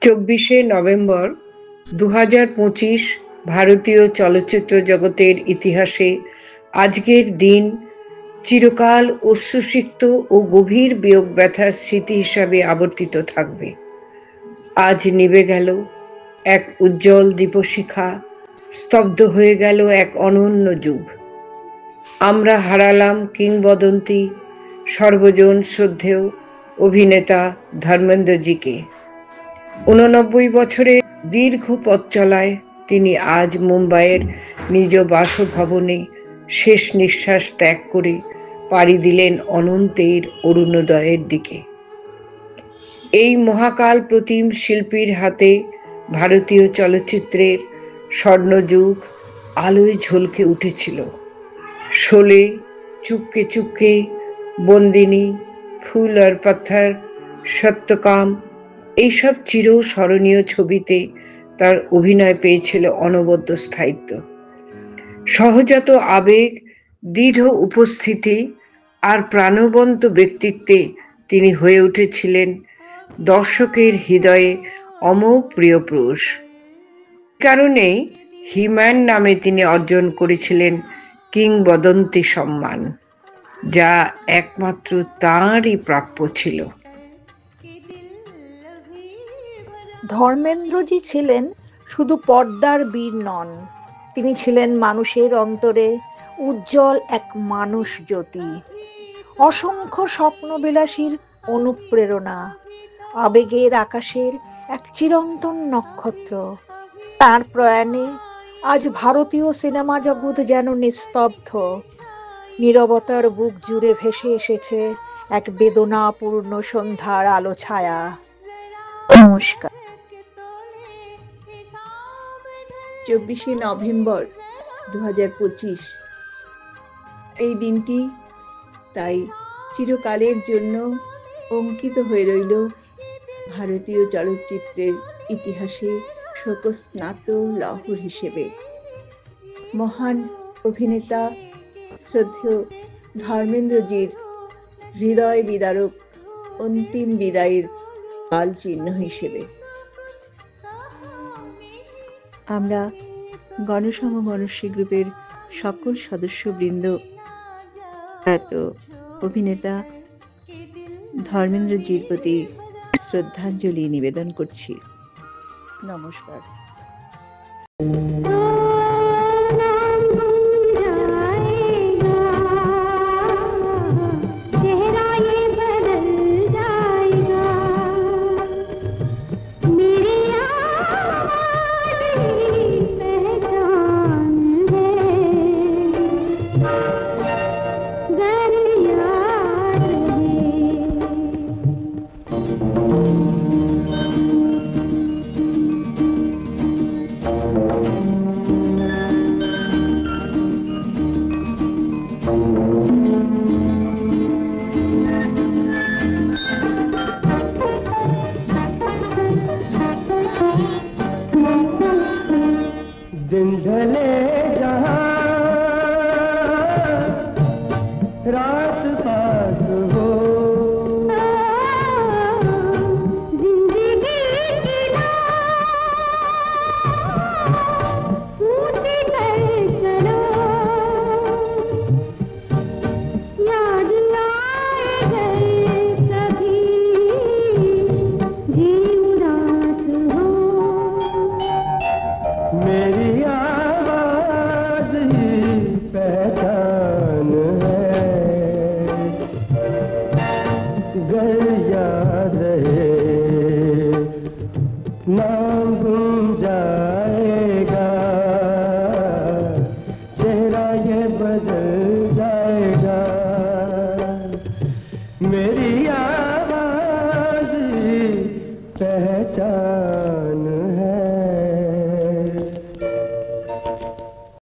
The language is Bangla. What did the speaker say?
24শে নভেম্বর 2025 ভারতীয় চলচ্চিত্র জগতের ইতিহাসে আজকের দিন চিরকাল অশ্রুসিক্ত ও গভীর বিয়োগ ব্যথার স্মৃতি হিসাবে আবর্তিত থাকবে। আজ নিভে গেল এক উজ্জ্বল দীপশিখা, স্তব্ধ হয়ে গেল এক অনন্য যুগ। আমরা হারালাম কিংবদন্তি, সর্বজন শ্রদ্ধেয় অভিনেতা ধর্মেন্দ্রজিকে। 89 বছরের দীর্ঘ পথ চলায় তিনি আজ মুম্বাইয়ের নিজ বাসভবনে শেষ নিঃশ্বাস ত্যাগ করে পাড়ি দিলেন অনন্তের অরুণোদয়ের দিকে। এই মহাকাল প্রতিম শিল্পীর হাতে ভারতীয় চলচ্চিত্রের স্বর্ণযুগ আলোয় ঝলকে উঠেছিল। শোলে, চুপকে চুপকে, বন্দিনী, ফুল আর পাথর, সত্যকাম, এইসব চিরস্মরণীয় ছবিতে তার অভিনয় পেয়েছিল অনবদ্য স্থায়িত্ব। সহজাত আবেগ, দৃঢ় উপস্থিতি আর প্রাণবন্ত ব্যক্তিত্বে তিনি হয়ে উঠেছিলেন দর্শকের হৃদয়ে অমোঘ প্রিয় পুরুষ। কারণে হিম্যান নামে তিনি অর্জন করেছিলেন কিংবদন্তি সম্মান, যা একমাত্র তাঁরই প্রাপ্য ছিল। ধর্মেন্দ্রজি ছিলেন শুধু পর্দার বীর নন, তিনি ছিলেন মানুষের অন্তরে উজ্জ্বল এক মানুষ জ্যোতি, অসংখ্য স্বপ্নবিলাসীর অনুপ্রেরণা, আবেগের আকাশের এক চিরন্তন নক্ষত্র। তার প্রয়াণে আজ ভারতীয় সিনেমা জগৎ যেন নিস্তব্ধ, নীরবতার বুক জুড়ে ভেসে এসেছে এক বেদনাপূর্ণ সন্ধ্যার আলো ছায়া। নমস্কার। 24শে নভেম্বর 2025 এই দিনটি তাই চিরকালের জন্য অঙ্কিত হয়ে রইল ভারতীয় চলচ্চিত্রের ইতিহাসে শোকস্নাত লহর হিসেবে। মহান অভিনেতা শ্রদ্ধেয় ধর্মেন্দ্রজির হৃদয় বিদারক অন্তিম বিদায়ের কাল চিহ্ন হিসেবে। আমরা গণসম গণশ্রী গ্রুপের সকল সদস্যবৃন্দ এত অভিনেতা ধর্মেন্দ্রজির প্রতি শ্রদ্ধাঞ্জলি নিবেদন করছি। নমস্কার। दिन ढले जहाँ रात पास हो, जिंदगी की ऊंची कर चलो, याद आए घर कभी जी उदास हो। मेरी आवाज ही पहचान है, घर याद रहे नाम गुम जाएगा, चेहरा ये बदल जाएगा। मेरी आवाज ही पहचान